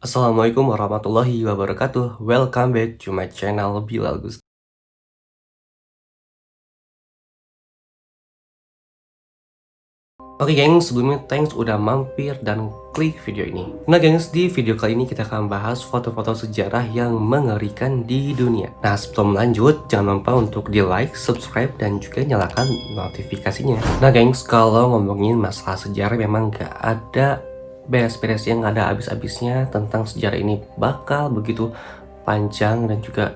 Assalamualaikum warahmatullahi wabarakatuh. Welcome back to my channel Bilal Gus. Oke gengs, sebelumnya thanks udah mampir dan klik video ini. Nah gengs, di video kali ini kita akan bahas foto-foto sejarah yang mengerikan di dunia. Nah sebelum lanjut, jangan lupa untuk di like, subscribe, dan juga nyalakan notifikasinya. Nah gengs, kalau ngomongin masalah sejarah memang gak ada beres-beres yang gak ada habis-habisnya tentang sejarah ini. Bakal begitu panjang dan juga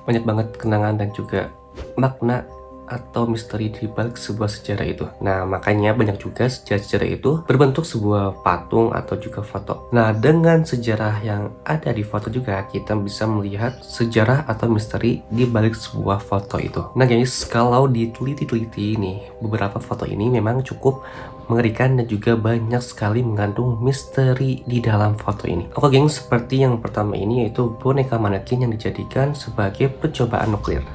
banyak banget kenangan dan juga makna atau misteri di balik sebuah sejarah itu. Nah, makanya banyak juga sejarah-sejarah itu berbentuk sebuah patung atau juga foto. Nah, dengan sejarah yang ada di foto juga kita bisa melihat sejarah atau misteri di balik sebuah foto itu. Nah, guys, kalau diteliti-teliti ini, beberapa foto ini memang cukup mengerikan dan juga banyak sekali mengandung misteri di dalam foto ini. Oke, geng, seperti yang pertama ini yaitu boneka manekin yang dijadikan sebagai percobaan nuklir.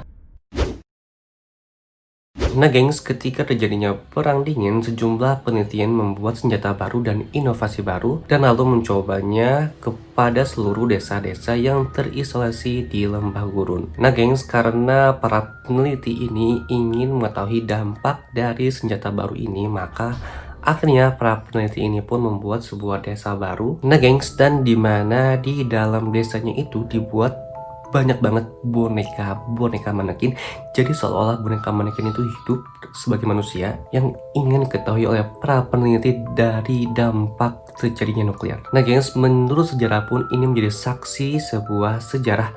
Nah gengs, ketika terjadinya perang dingin, sejumlah penelitian membuat senjata baru dan inovasi baru dan lalu mencobanya kepada seluruh desa-desa yang terisolasi di lembah gurun. Nah gengs, karena para peneliti ini ingin mengetahui dampak dari senjata baru ini, maka akhirnya para peneliti ini pun membuat sebuah desa baru. Nah gengs, dan dimana di dalam desanya itu dibuat banyak banget boneka manekin. Jadi seolah-olah boneka manekin itu hidup sebagai manusia yang ingin diketahui oleh para peneliti dari dampak terjadinya nuklir. Nah gengs, menurut sejarah pun ini menjadi saksi sebuah sejarah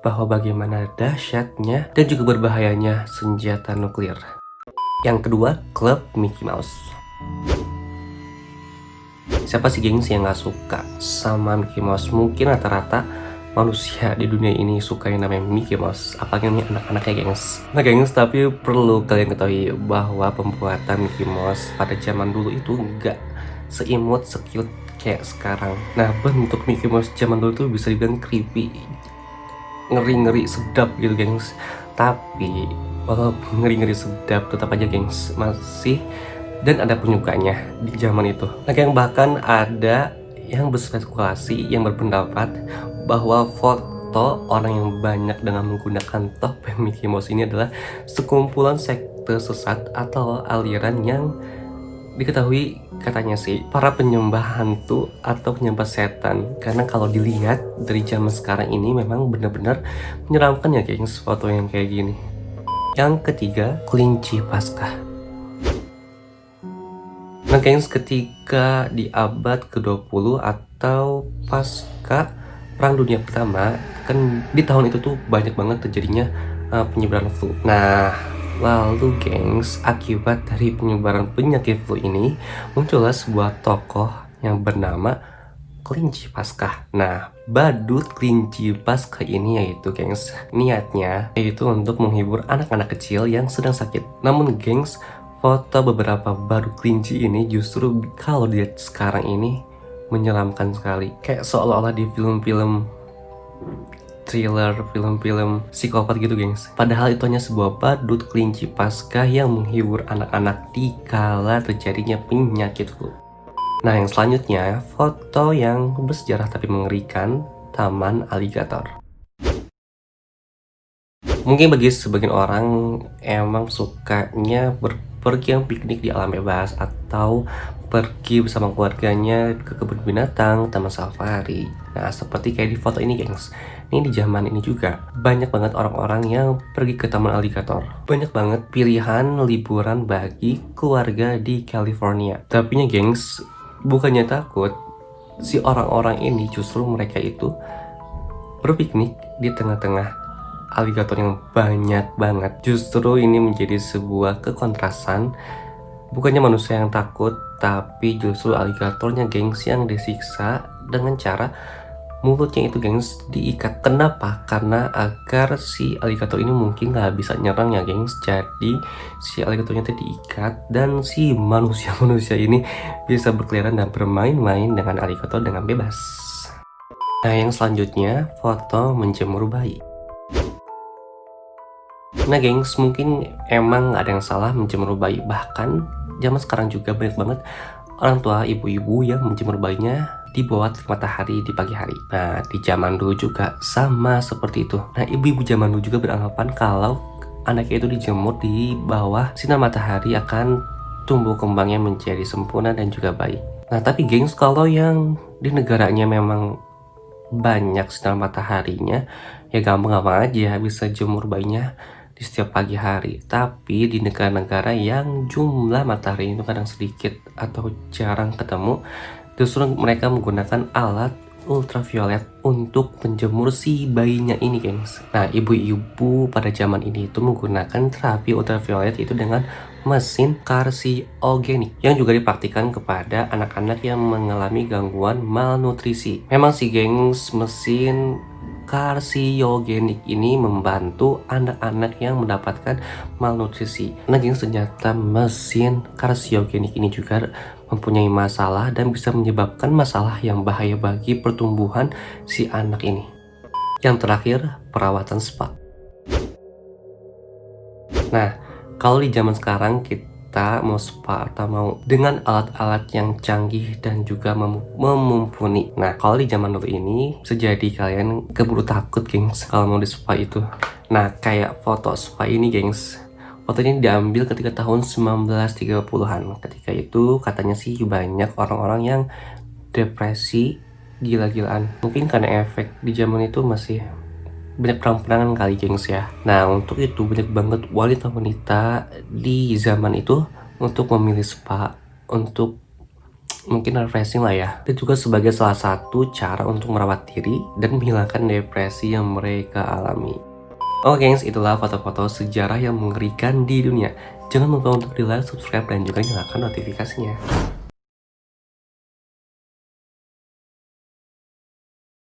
bahwa bagaimana dahsyatnya dan juga berbahayanya senjata nuklir. Yang kedua, klub Mickey Mouse. Siapa sih gengs yang gak suka sama Mickey Mouse? Mungkin rata-rata manusia di dunia ini suka yang namanya Mickey Mouse, apalagi nih anak-anaknya gengs. Nah gengs, tapi perlu kalian ketahui bahwa pembuatan Mickey Mouse pada zaman dulu itu nggak seimut, secute kayak sekarang. Nah bentuk Mickey Mouse zaman dulu itu bisa dibilang creepy, ngeri-ngeri sedap gitu gengs. Tapi walaupun ngeri-ngeri sedap, tetap aja gengs masih dan ada penyukanya di zaman itu. Nah yang bahkan ada yang berspekulasi, yang berpendapat bahwa foto orang yang banyak dengan menggunakan topeng Mickey Mouse ini adalah sekumpulan sekte sesat atau aliran yang diketahui katanya sih para penyembah hantu atau penyembah setan. Karena kalau dilihat dari zaman sekarang ini memang benar-benar menyeramkan ya gengs foto yang kayak gini. Yang ketiga, kelinci Paskah. Nah gengs, ketika di abad ke-20 atau pasca Perang Dunia Pertama, kan di tahun itu tuh banyak banget terjadinya penyebaran flu. Nah lalu gengs, akibat dari penyebaran penyakit flu ini muncullah sebuah tokoh yang bernama kelinci Paskah. Nah badut kelinci Paskah ini yaitu gengs, niatnya yaitu untuk menghibur anak-anak kecil yang sedang sakit. Namun gengs, foto beberapa badut kelinci ini justru kalau dilihat sekarang ini menyeramkan sekali. Kayak seolah-olah di film-film thriller, film-film psikopat gitu gengs. Padahal itu hanya sebuah badut kelinci Paskah yang menghibur anak-anak di kala terjadinya penyakit flu. Nah yang selanjutnya, foto yang bersejarah tapi mengerikan, Taman Aligator. Mungkin bagi sebagian orang emang sukanya pergi yang piknik di alam bebas atau pergi bersama keluarganya ke kebun binatang, taman safari. Nah seperti kayak di foto ini gengs, ini di zaman ini juga banyak banget orang-orang yang pergi ke Taman Aligator. Banyak banget pilihan liburan bagi keluarga di California. Tapi nya gengs, bukannya takut, si orang-orang ini justru mereka itu berpiknik di tengah-tengah aligator yang banyak banget. Justru ini menjadi sebuah kekontrasan. Bukannya manusia yang takut, tapi justru aligatornya gengs yang disiksa dengan cara mulutnya itu gengs diikat. Kenapa? Karena agar si aligator ini mungkin nggak bisa nyerang ya gengs. Jadi si aligatornya itu diikat dan si manusia-manusia ini bisa berkeliaran dan bermain-main dengan aligator dengan bebas. Nah yang selanjutnya, foto menjemur bayi. Nah gengs, mungkin emang gak ada yang salah menjemur bayi. Bahkan zaman sekarang juga banyak banget orang tua ibu-ibu yang menjemur bayinya di bawah terik matahari di pagi hari. Nah, di zaman dulu juga sama seperti itu. Nah, ibu-ibu zaman dulu juga beranggapan kalau anaknya itu dijemur di bawah sinar matahari akan tumbuh kembangnya menjadi sempurna dan juga baik. Nah, tapi gengs, kalau yang di negaranya memang banyak sinar mataharinya, ya gampang-gampang aja bisa jemur bayinya di setiap pagi hari. Tapi di negara-negara yang jumlah matahari itu kadang sedikit atau jarang ketemu, justru mereka menggunakan alat ultraviolet untuk menjemur si bayinya ini, gengs. Nah, ibu-ibu pada zaman ini itu menggunakan terapi ultraviolet itu dengan mesin karsiogenik yang juga dipraktikkan kepada anak-anak yang mengalami gangguan malnutrisi. Memang si gengs, mesin karsiogenik ini membantu anak-anak yang mendapatkan malnutrisi. Nah, gengs, ternyata mesin karsiogenik ini juga mempunyai masalah dan bisa menyebabkan masalah yang bahaya bagi pertumbuhan si anak ini. Yang terakhir, perawatan spa. Nah, kalau di zaman sekarang kita mau spa atau mau dengan alat-alat yang canggih dan juga memumpuni. Nah, kalau di zaman dulu ini bisa jadi kalian keburu takut, gengs, kalau mau di spa itu. Nah, kayak foto spa ini, gengs. Fotonya diambil ketika tahun 1930-an. Ketika itu katanya sih banyak orang-orang yang depresi gila-gilaan. Mungkin karena efek di zaman itu masih banyak perang-perangan kali, gengs ya. Nah, untuk itu banyak banget wanita-wanita di zaman itu untuk memilih spa untuk mungkin refreshing lah ya. Dan juga sebagai salah satu cara untuk merawat diri dan menghilangkan depresi yang mereka alami. Oke, gengs, itulah foto-foto sejarah yang mengerikan di dunia. Jangan lupa untuk di like, subscribe, dan juga nyalakan notifikasinya.